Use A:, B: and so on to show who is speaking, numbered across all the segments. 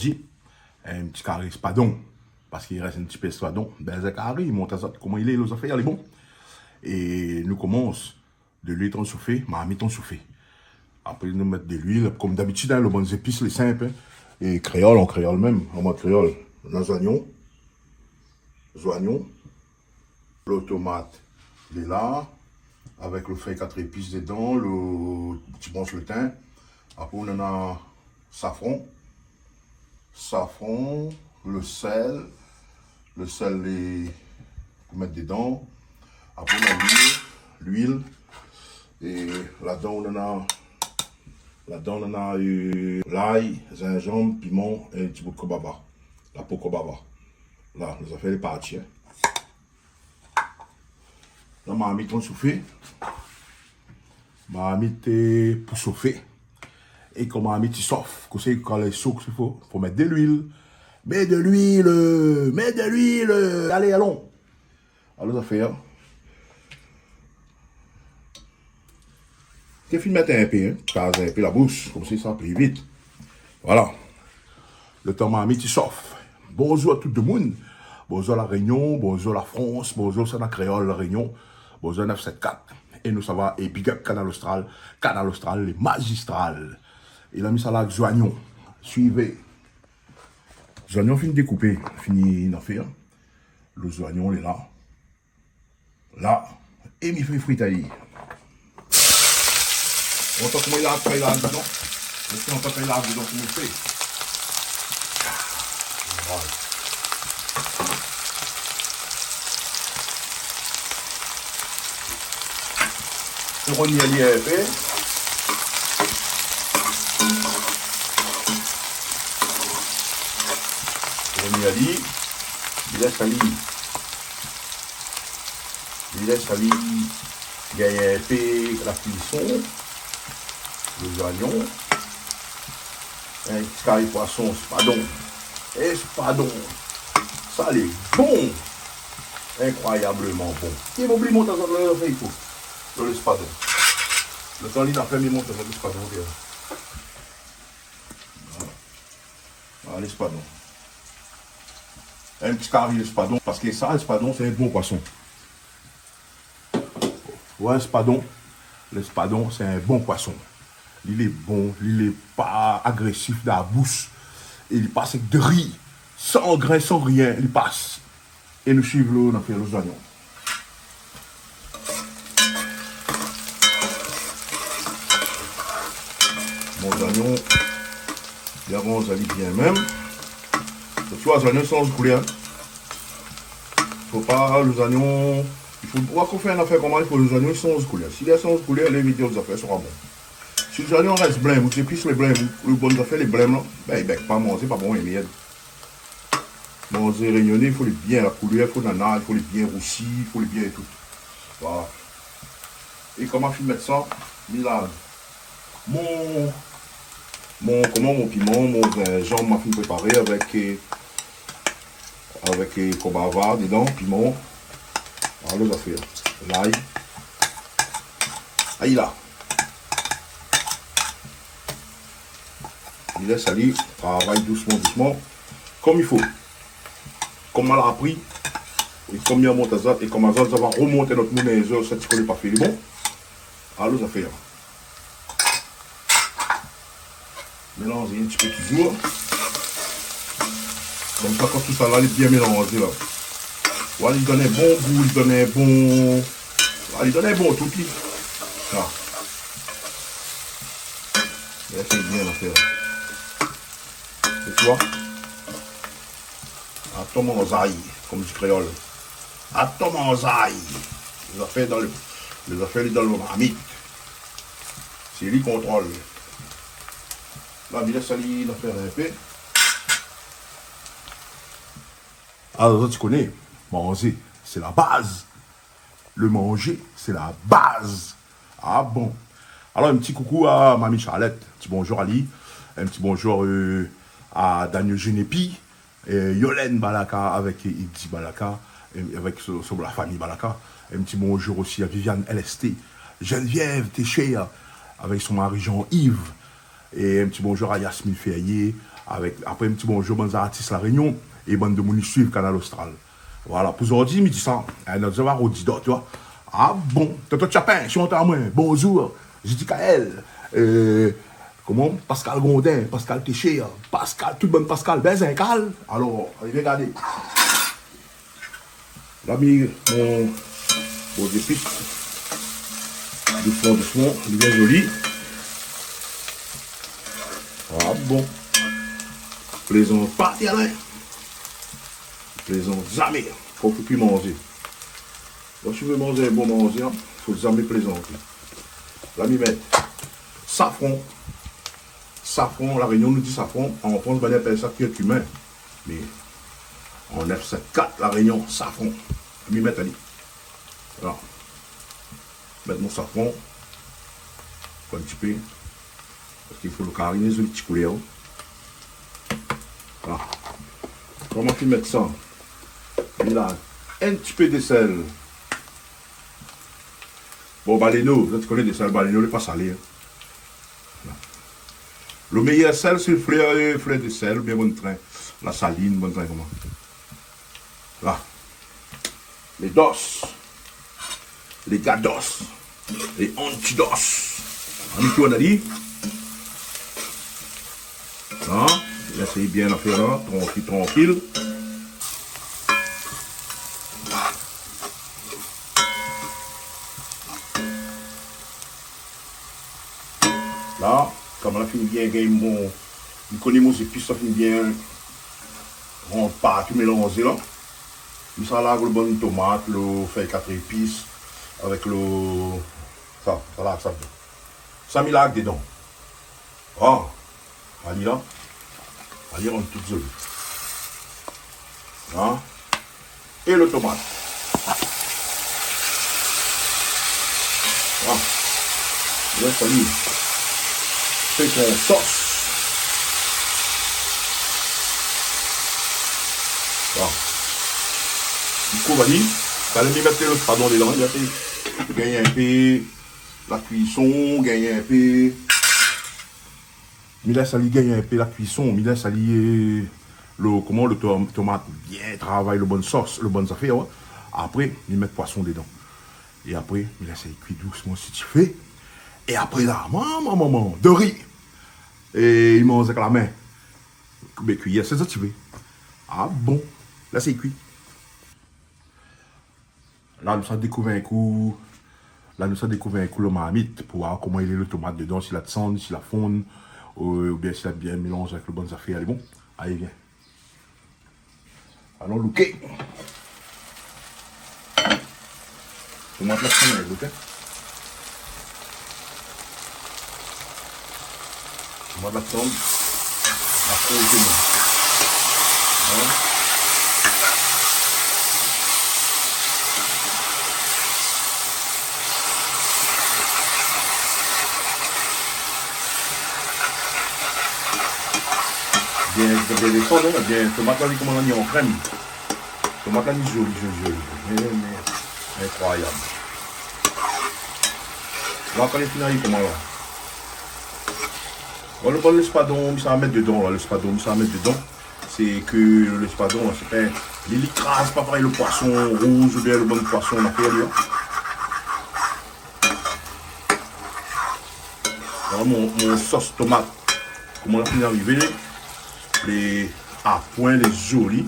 A: mardi, un petit carré espadon, parce qu'il reste un petit peu espadon. Ben, c'est carré, il monte à ça, comment il est, les affaires, il est bon. Et nous commençons de l'huile ton chauffé, marmite ton chauffé. Après, nous mettons de l'huile, comme d'habitude, hein, le bon épices, les simples. Hein. Et créole, en créole même, en mode créole, les oignons, le tomate, les là, avec le feuille 4 épices dedans, le petit branche le thym. Après, on en a safran, le sel pour mettre dedans. Après, on a l'huile, et là-dedans, on a l'ail, gingembre, piment et un petit bout de kobaba, la peau kobaba. Là, nous avons fait les parties. Hein. Là, ma mis ton soufflé. Ma mis pour chauffer. Et comme ma mis sauf. Quand les sauces, il faut mettre de l'huile. Mets de l'huile. Allez, allons. Alors, ça fait. Hein. Tu fais mettre un peu, hein. Casse un peu la bouche. Comme ça, ça plie vite. Voilà. Le temps ma mis sauf. Bonjour à tout le monde. Bonjour la Réunion, bonjour la France, bonjour la Créole, la Réunion, bonjour 974. Et nous, ça va, et big up Canal Austral, les magistrales. Il a mis ça là avec Joignon. Suivez. Joignon fini découper, fini d'en faire. Le Joignon, il est là. Là. Et il fait fritailler. On entend comment il a fait là dedans. On entend comment il a dedans, comment il fait. Voilà. On y a lié un peu. On y a dit. Il laisse aller. Gagner un peu la cuisson. Les oignons. Un petit carré poisson, espadon. Ça est bon. Incroyablement bon. Il m'oublie mon temps de le faire. Dans l'espadon. Le temps il a fait mes montres dans l'espadon. Voilà, l'espadon. Un petit carré l'espadon. Parce que ça, l'espadon, c'est un bon poisson. Ouais, l'espadon, c'est un bon poisson. Il est bon, il n'est pas agressif dans la bouche. Il passe avec de riz, sans grain, sans rien, il passe. Et nous suivons, on a fait les oignons. Mon oignon, les avons allés bien même. Tu vois, les oignons sont couleurs. Il ne faut pas les oignons. Il faut voir qu'on fait une affaire comme ça, il faut les oignons sont couleurs. Si les sont couleurs, les vidéos des affaires seront bonnes. Si les oignons restent blancs, vous épices les blancs, les bonnes affaires, les blancs, là, ben, ils ne pas manger, pas bon, et miel. Manger réunionnais, il faut les bien la couleur, il faut nana, il faut les bien roussis, il faut les bien et tout. Voilà. Et comment je vais mettre ça? Là, mon piment, mon gingembre m'a fait préparer avec kobava dedans, piment. Voilà les affaires. L'ail. Aïe là. Il laisse aller, travaille doucement, comme il faut. Comme on l'a appris, et comme il y a monté ça, et comme ça, ça va remonter notre monnaie, ça ne connaît pas fait. Bon, alors les affaires. Mélanger un petit peu toujours. Comme ça, quand tout ça là, il est bien mélangé là. Voilà, il donne un bon goût, il donne un bon. Voilà, il donne un bon tout petit. Là. Et c'est bien l'affaire. Et tu vois? Attends mon zaï, comme du créole. Attends mon zaï. Les affaires dans le marmite. C'est lui qui contrôle. Là, il laisse aller l'affaire un peu. Alors, tu connais, manger, c'est la base. Le manger, c'est la base. Ah bon. Alors, un petit coucou à Mamie Charlotte. Un petit bonjour à Ali. Un petit bonjour à Daniel Genepi. Yolène Balaka avec Igdi Balaka. Avec la famille Balaka. Un petit bonjour aussi à Viviane LST. Geneviève Téchéa avec son mari Jean-Yves. Et un petit bonjour à Yasmine Ferrier, Avec, après un petit bonjour, bon artistes La Réunion, et bande de monde suivre Canal Austral. Voilà, pour aujourd'hui, midi ça, notre devoir au dit tu vois. Ah bon, Tonton Chapin, je suis à moi, bonjour, j'ai dit Kael, comment, Pascal Gondin, Pascal Téché, Pascal, tout le monde Pascal, Benzincal. Alors, allez, regardez. Là, mis mon épices, doucement, il est bien joli. Ah bon, plaisant pas, Alain. Plaisant jamais, faut plus manger. Donc, si tu veux manger un bon manger, il faut jamais plaisanter. Là, je mets safran. Safran, la Réunion nous dit safran. En France, on appelle ça curcumin. Mais en F74, la Réunion, safran. Je vais mettre allez. Voilà. Mettre mon safran. Un petit peu. Parce qu'il faut le cariner sur le petit coulet. Voilà. Comment tu mets ça? Il a un petit peu de sel. Bon, baléno, tu connais des sels, baléno, il n'est pas salé. Hein. Le meilleur sel, c'est le fleur de sel, bien bon train. La saline, bon train, comment. Là. Les dos. Les gados. Les antidos. On a dit. Hein? Essayez bien la faire là, tranquille, tranquille. Là, comme la fin bien gagner mon. Je connais mon épices, ça finit bien. On part tout mélanger là. Puis ça là, le bon tomate, le fait 4 épices. Avec le. Ça là, ça. Ça mis là dedans. Ah, allez là. Allez, on tout joli. Hein? Et le tomate. Ah. Là, ça y est. C'est qu'on sauce. Voilà. Du coup, vas-y. Ça allait mettre le pardon dedans. Gagner un peu la cuisson, gagner un peu. Mais là, ça lui gagne un peu la cuisson. Mais là, ça lui le tomate bien travaille le bonne sauce, le bonne affaire. Ouais. Après, il met poisson dedans. Et après, il laisse cuire doucement si tu fais. Et après là, maman, de riz. Et il mange avec la main. Mais cuillère, c'est ça que tu veux. Ah bon, là c'est cuit. Là, nous avons découvert un coup. Là, nous avons découvert un coup le marmite pour voir comment il est le tomate dedans, s'il a de sang, s'il a fonde, ou bien s'il a bien mélangé avec le bonnes affaires. Allez, bon, allez, viens. Allons looker. Tomate là, c'est un ok? Tomate là, tombe. Après, c'est bon. Bien les fonds, bien tomate là, comment on dit en crème. Tomate là, joli. Mais incroyable. Là, quand il finit, comment là? Bon, le spadon, ça va mettre dedans, là, le spadon, ça va mettre dedans. C'est que le spadon, c'est pas. Il écrase pas pareil le poisson rouge ou bien le bon poisson, on a fait là. Alors, mon sauce tomate, comment on a fini d'arriver? Les à point, les jolis.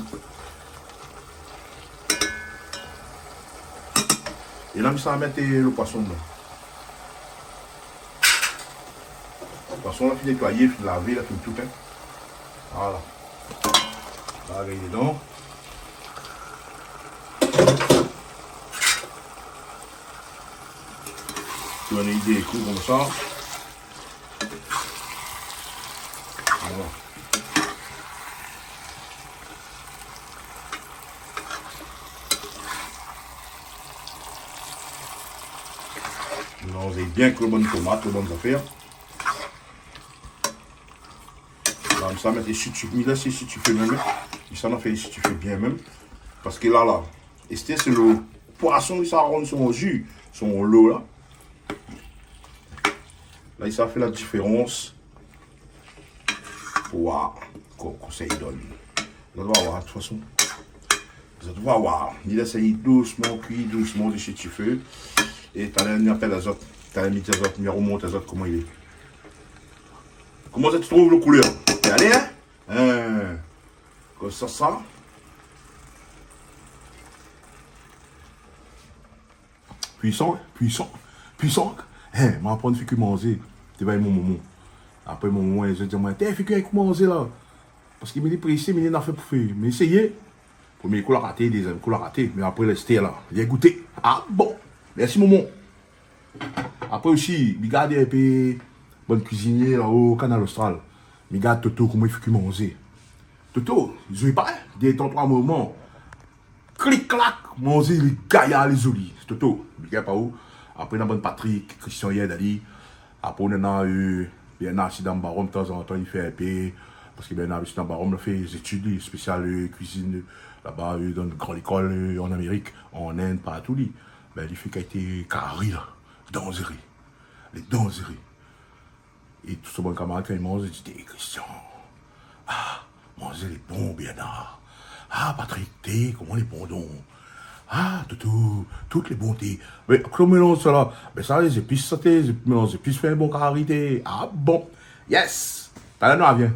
A: Et là, ça va mettre le poisson dedans. Le poisson, là, il est nettoyé, il est lavé, il est tout. Hein. Voilà. Là, il est dedans. Tu as une idée, coups comme ça. Voilà. Mélangez bien avec le bon tomate, les bonnes affaires. Là, ça met si tu fais même. Ça en fait si tu fais bien même. Parce que là, et c'est le poisson qui s'arronde son jus, son lot là. Là, ça fait la différence. Waouh. conseil donne. Vous allez voir, de toute façon. Vous allez voir. Il essaye doucement, cuit doucement de chez feu. Et tu as un appel azote. Tu as mis azote, il remonte azote, comment il est. Comment ça tu trouves le couleur? Allez, hein? Comme ça. Puissant. M'a apprendre à faire manger. Tu vas mon moment. Après mon moment, je dis, t'es fait que manger là. Parce qu'il m'a pressé, mais il n'a fait pour faire. Mais essayez. Premier coup, la raté, deuxième coup, la raté. Mais après, restez là. J'ai goûté. Ah bon. Merci, maman. Après aussi, regardez un peu bonne cuisinier là au Canal Austral. Regarde Toto, comment il fait manger. Toto, il joue pas. Des temps, trois moments. Clic-clac, manger les gaillards, les olis. Toto, regarde pas où. Après, on a bonne Patrick, Christian Yedali. Après, on a eu un accident baron de temps en temps, il fait un peu. Parce qu'il y a un accident baron, il fait des études spéciales cuisine là-bas, dans une grande école en Amérique, en Inde, partout. Ben, il fait qu'il a été carré là, dangereux. Les dangereux. Et tout ce bon camarade, quand il mange, il dit, hey, Christian, manger les bons, Bernard. Patrick, comment les bons dons. Toutes les bontés. Mais comment on mélange cela? Mais ça, les épices sautées, les épices fait un bon carité. Ah bon, yes. T'as la viens.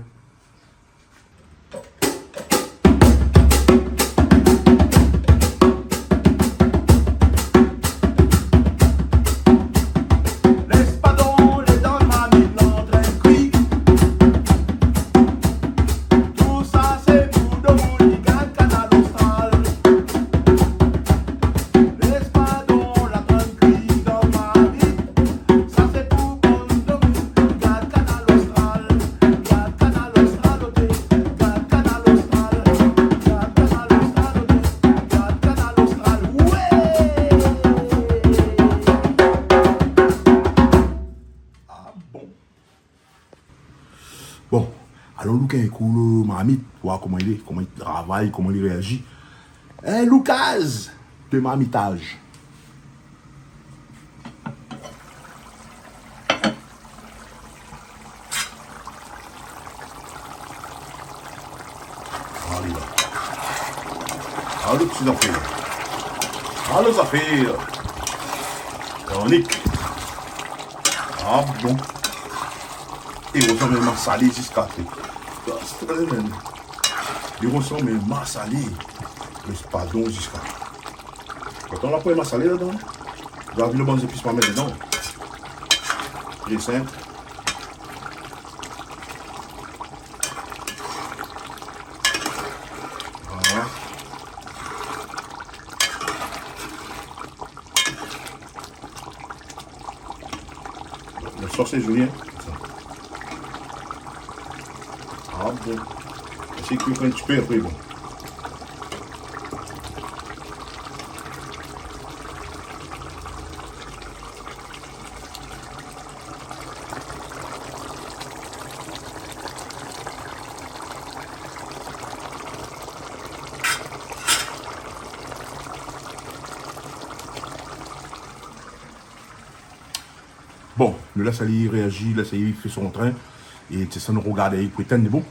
A: Bon, alors Lucas est cool, Mamite, voir comment il travaille, comment il réagit. Lucas, de mamitage. Allez là. Allez, petites affaires. Allez, les affaires. Tonique. Ah bon. Et on sent même salé jusqu'à fait. C'est très même. Et on sent même salé. Mais c'est pas donc jusqu'à. Quand on a pris ma salé là-dedans, je vais le bon épices pour mettre dedans. C'est simple. Voilà. Le sauce est joli, hein? Ah bon. C'est que quand tu peux après, bon. Bon, le laisse aller réagir, laisse aller faire son train. Et c'est ça, nous regarder, il prétend, bon.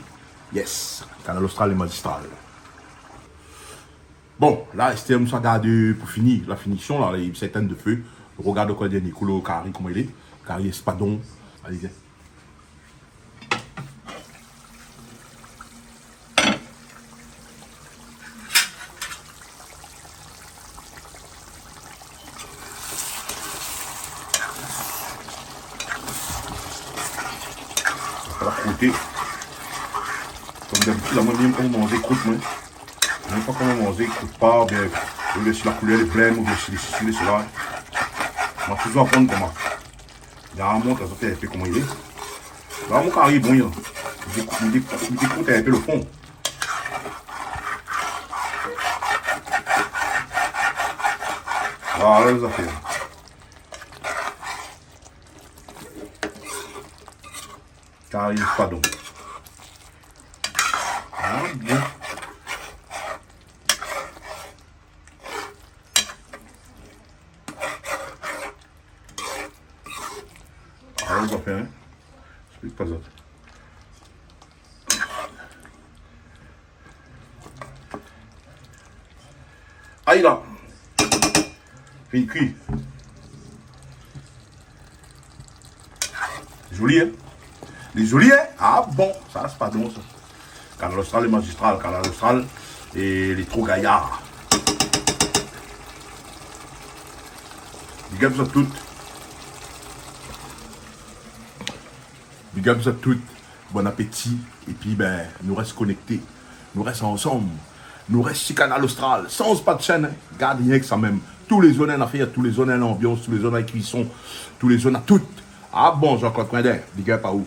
A: Yes, Canal Austral et magistral. Bon, là, c'était nous regarder pour finir la finition, là, il s'éteint de feu. Regarde quoi dernier couleur, carré, comment il est. Carré espadon. Allez, viens. Ça va croûter. Comme d'habitude, la moyenne comment manger croûte, moi. Même pas comment manger croûte pas, ou bien si la couleur est pleine, ou bien si les cela. On va toujours apprendre comment. Il y a un montre, ça fait un peu comment il est. Là, mon carré est bon, il découte un peu le fond. Voilà les affaires. Carré espadon. Ah, bon. Alors, les affaires, hein. Je ne sais pas ça. Aïe là. Fini cuit. Joli, hein? Les jolis, hein? Ah bon, ça c'est pas bon ça. Canal Austral et magistral, Canal Austral et les trop gaillards. Big up à toutes. Big up à toutes. Bon appétit. Et puis, ben, nous restons connectés. Nous restons ensemble. Nous restons sur Canal Austral. Sans pas de chaîne. Hein. Garde rien que ça même. Tous les zones en affaires, tous les zones en ambiance, tous les zones en cuisson, tous les zones à toutes. Ah bon, Jean-Claude Coindin. Big up à où?